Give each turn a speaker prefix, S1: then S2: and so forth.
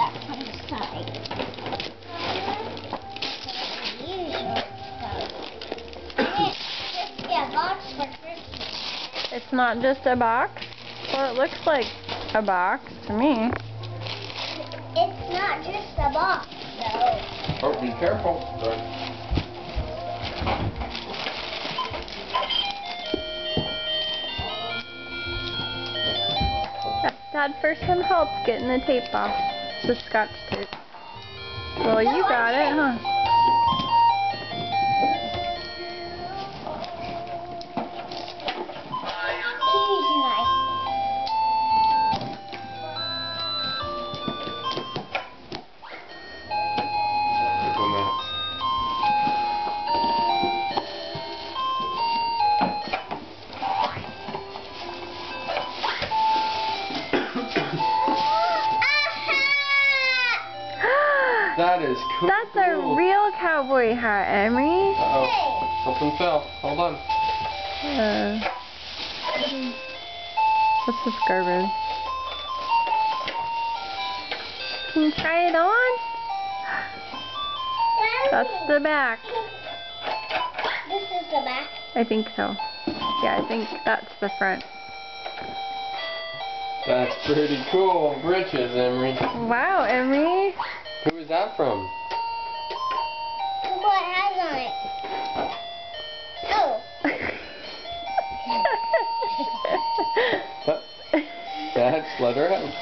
S1: that from the side. It's just a box for Christmas.
S2: It's not just a box? Well, it looks like a box to me.
S1: It's not just a box, though.
S3: Oh, be careful.
S2: Dad, first some help getting the tape off. The Scotch tape. Well, you got it, huh?
S3: That is cool.
S2: That's a real cowboy hat, Emery.
S3: Uh-oh. Something fell. Hold on.
S2: What's this garbage? Can you try it on? That's the back.
S1: This is the back?
S2: I think so. Yeah, I think that's the front.
S3: That's pretty cool. Britches, Emery.
S2: Wow, Emery.
S3: Who is that from?
S1: Look what it has on it. Oh.
S3: That's Leatherhead.